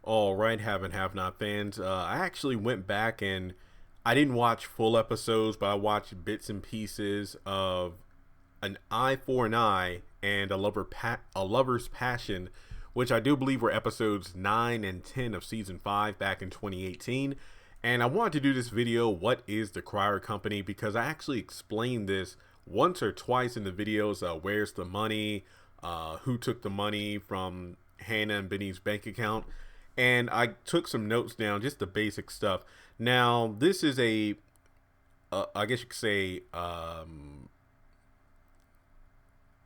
All right, have and have not fans. I actually went back and I didn't watch full episodes, but I watched bits and pieces of an Eye for an Eye and a Lover's Passion, which I do believe were episodes 9 and 10 of season 5 back in 2018. And I wanted to do this video, what is the Crier Company, because I actually explained this once or twice in the videos. Where's the money? Who took the money from Hannah and Benny's bank account? And I took some notes down, just the basic stuff. Now, this is I guess you could say, an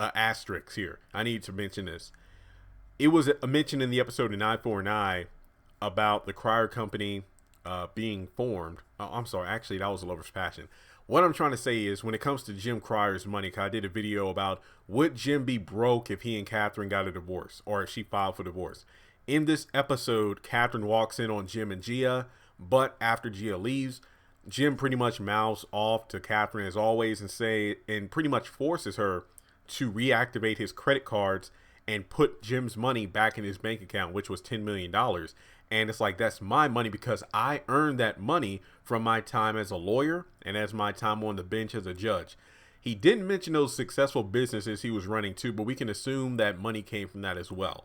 asterisk here. I need to mention this. It was mentioned in the episode in Eye for an Eye about the Crier Company being formed. Oh, I'm sorry, actually, that was a Lover's Passion. What I'm trying to say is, when it comes to Jim Crier's money, 'cause I did a video about would Jim be broke if he and Catherine got a divorce, or if she filed for divorce. In this episode, Catherine walks in on Jim and Gia, but after Gia leaves, Jim pretty much mouths off to Catherine as always and pretty much forces her to reactivate his credit cards and put Jim's money back in his bank account, which was $10 million. And it's like, that's my money because I earned that money from my time as a lawyer and as my time on the bench as a judge. He didn't mention those successful businesses he was running too, but we can assume that money came from that as well.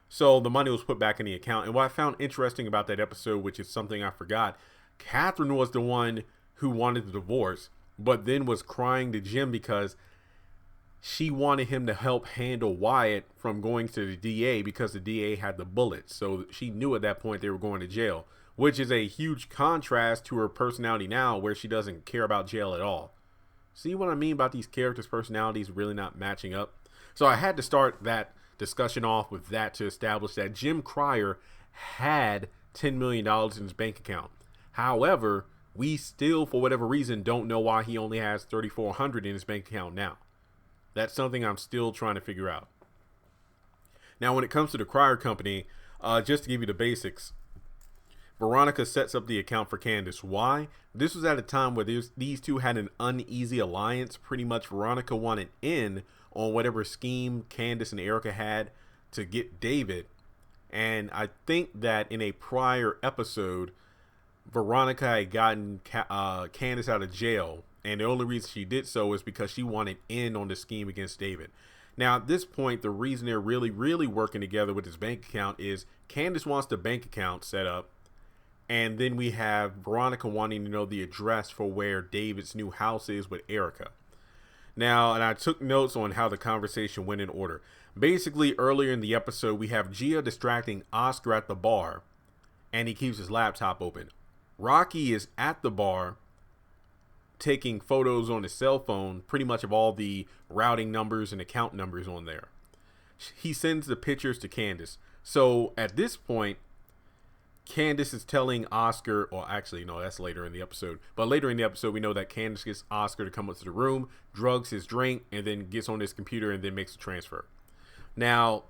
So the money was put back in the account. And what I found interesting about that episode, which is something I forgot, Catherine was the one who wanted the divorce, but then was crying to Jim because she wanted him to help handle Wyatt from going to the DA because the DA had the bullets. So she knew at that point they were going to jail, which is a huge contrast to her personality now, where she doesn't care about jail at all. See what I mean about these characters' personalities really not matching up? So I had to start that discussion off with that to establish that Jim Crier had $10 million in his bank account. However, we still, for whatever reason, don't know why he only has $3,400 in his bank account now. That's something I'm still trying to figure out. Now, when it comes to the Crier Company, just to give you the basics, Veronica sets up the account for Candace. Why? This was at a time where these two had an uneasy alliance. Pretty much Veronica wanted in on whatever scheme Candace and Erica had to get David. And I think that in a prior episode, Veronica had gotten Candace out of jail. And the only reason she did so is because she wanted in on the scheme against David. Now, at this point, the reason they're really working together with this bank account is Candace wants the bank account set up. And then we have Veronica wanting to know the address for where David's new house is with Erica. Now, and I took notes on how the conversation went in order. Basically, earlier in the episode, we have Gia distracting Oscar at the bar, and he keeps his laptop open. Rocky is at the bar taking photos on his cell phone, pretty much of all the routing numbers and account numbers on there. He sends the pictures to Candace. So at this point, Candace is telling Oscar, or actually, no, that's later in the episode. But later in the episode, we know that Candace gets Oscar to come up to the room, drugs his drink, and then gets on his computer and then makes a transfer. Now,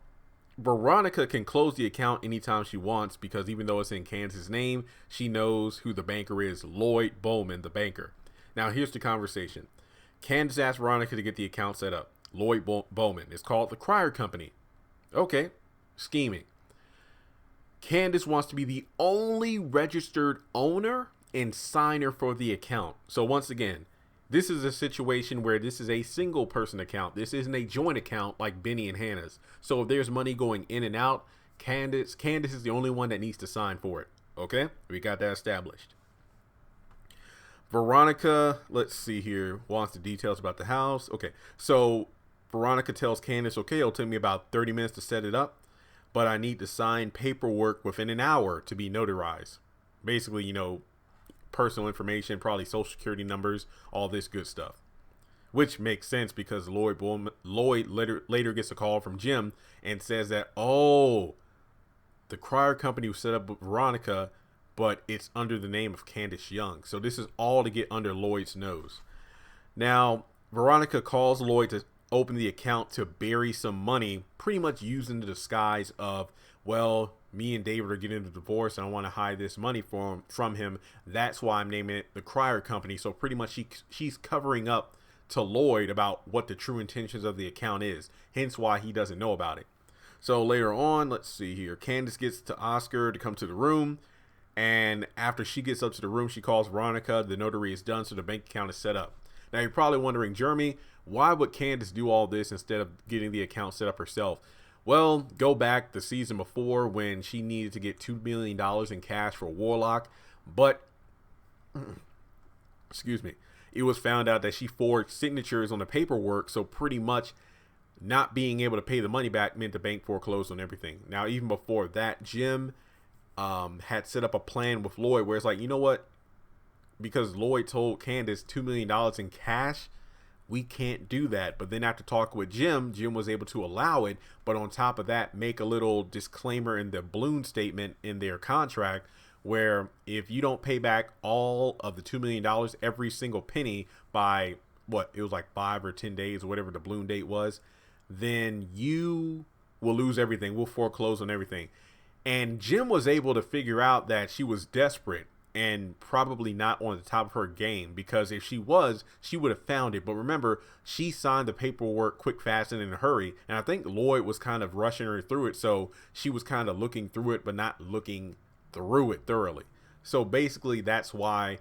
Veronica can close the account anytime she wants because even though it's in Candace's name, she knows who the banker is, Lloyd Bowman, the banker. Now, here's the conversation. Candace asked Veronica to get the account set up. Lloyd Bowman. It's called the Crier Company. Okay. Scheming. Candace wants to be the only registered owner and signer for the account. So once again, this is a situation where this is a single person account. This isn't a joint account like Benny and Hannah's. So if there's money going in and out, Candace is the only one that needs to sign for it. Okay? We got that established. Veronica, let's see here, wants the details about the house. Okay, so Veronica tells Candace, okay, it'll take me about 30 minutes to set it up, but I need to sign paperwork within an hour to be notarized. Basically, you know, personal information, probably social security numbers, all this good stuff. Which makes sense because Lloyd later gets a call from Jim and says that, oh, the Crier Company was set up with Veronica, but it's under the name of Candace Young. So this is all to get under Lloyd's nose. Now, Veronica calls Lloyd to open the account to bury some money, pretty much using the disguise of, well, me and David are getting a divorce and I want to hide this money from him. That's why I'm naming it the Crier Company. So pretty much she's covering up to Lloyd about what the true intentions of the account is, hence why he doesn't know about it. So later on, let's see here. Candace gets to Oscar to come to the room. And after she gets up to the room, she calls Veronica. The notary is done, so the bank account is set up. Now, you're probably wondering, Jeremy, why would Candace do all this instead of getting the account set up herself? Well, go back the season before when she needed to get $2 million in cash for Warlock. But, excuse me, it was found out that she forged signatures on the paperwork. So pretty much not being able to pay the money back meant the bank foreclosed on everything. Now, even before that, Jim had set up a plan with Lloyd where it's like, you know what? Because Lloyd told Candace $2 million in cash, we can't do that. But then after talking with Jim, Jim was able to allow it. But on top of that, make a little disclaimer in the balloon statement in their contract where if you don't pay back all of the $2 million, every single penny by what, it was like 5 or 10 days or whatever the balloon date was, then you will lose everything. We'll foreclose on everything. And Jim was able to figure out that she was desperate and probably not on the top of her game, because if she was, she would have found it. But remember, she signed the paperwork quick, fast, and in a hurry. And I think Lloyd was kind of rushing her through it. So she was kind of looking through it, but not looking through it thoroughly. So basically, that's why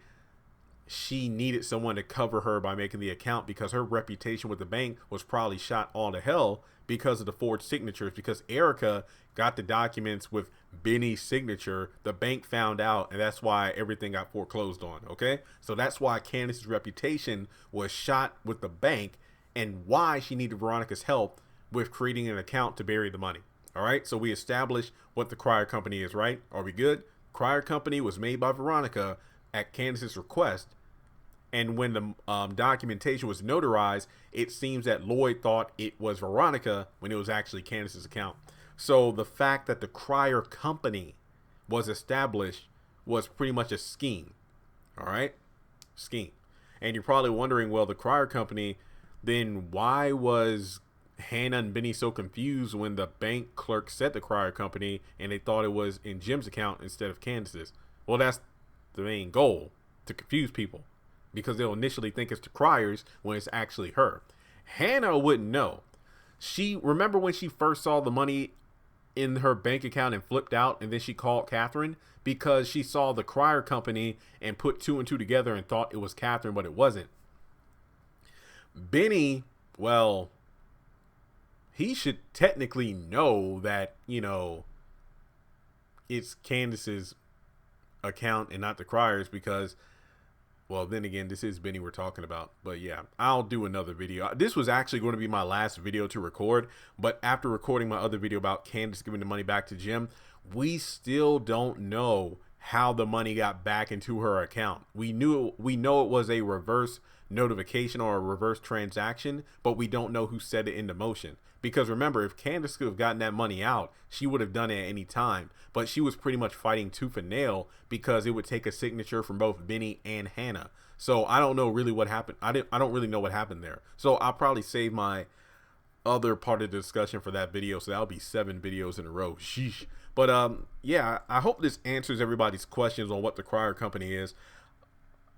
she needed someone to cover her by making the account, because her reputation with the bank was probably shot all to hell because of the forged signatures. Because Erica got the documents with Benny's signature, the bank found out, and that's why everything got foreclosed on. Okay, so that's why Candace's reputation was shot with the bank, and why she needed Veronica's help with creating an account to bury the money. All right, so we established what the Crier Company is, right? Are we good? Crier Company was made by Veronica at Candace's request. And when the documentation was notarized, it seems that Lloyd thought it was Veronica when it was actually Candace's account. So the fact that the Crier Company was established was pretty much a scheme. All right? Scheme. And you're probably wondering, well, the Crier Company, then why was Hannah and Benny so confused when the bank clerk said the Crier Company and they thought it was in Jim's account instead of Candace's? Well, that's the main goal, to confuse people, because they'll initially think it's the Criers when it's actually her. Hannah wouldn't know. Remember when she first saw the money in her bank account and flipped out, and then she called Catherine because she saw the Crier Company and put 2 and 2 together and thought it was Catherine, but it wasn't. Benny, well, he should technically know that, you know, it's Candace's account and not the Criers, because, well, then again, this is Benny we're talking about. But yeah, I'll do another video. This was actually going to be my last video to record, but after recording my other video about Candace giving the money back to Jim, we still don't know how the money got back into her account. We know it was a reverse notification or a reverse transaction, but we don't know who set it into motion. Because remember, if Candace could have gotten that money out, she would have done it at any time. But she was pretty much fighting tooth and nail because it would take a signature from both Benny and Hannah. So I don't know really what happened. I don't really know what happened there. So I'll probably save my other part of the discussion for that video. So that'll be 7 videos in a row. Sheesh. But yeah, I hope this answers everybody's questions on what the Crier Company is.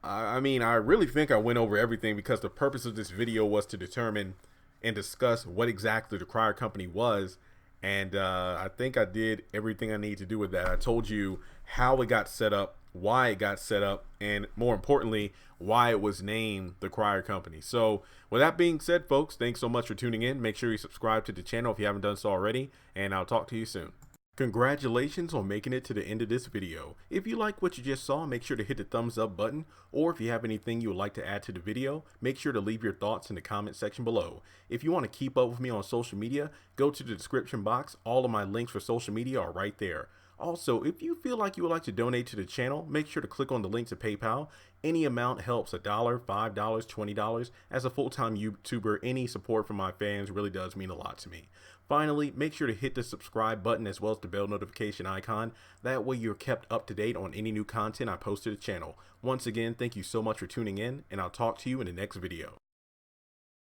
I mean, I really think I went over everything, because the purpose of this video was to determine and discuss what exactly the Crier Company was. And I think I did everything I need to do with that. I told you how it got set up, why it got set up, and more importantly, why it was named the Crier Company. So with that being said, folks, thanks so much for tuning in. Make sure you subscribe to the channel if you haven't done so already, and I'll talk to you soon. Congratulations on making it to the end of this video. If you like what you just saw, make sure to hit the thumbs up button, or if you have anything you would like to add to the video, make sure to leave your thoughts in the comment section below. If you want to keep up with me on social media, go to the description box. All of my links for social media are right there. Also, if you feel like you would like to donate to the channel, make sure to click on the link to PayPal. Any amount helps. $1, $5, $20. As a full-time YouTuber, any support from my fans really does mean a lot to me. Finally, make sure to hit the subscribe button as well as the bell notification icon. That way you're kept up to date on any new content I post to the channel. Once again, thank you so much for tuning in, and I'll talk to you in the next video.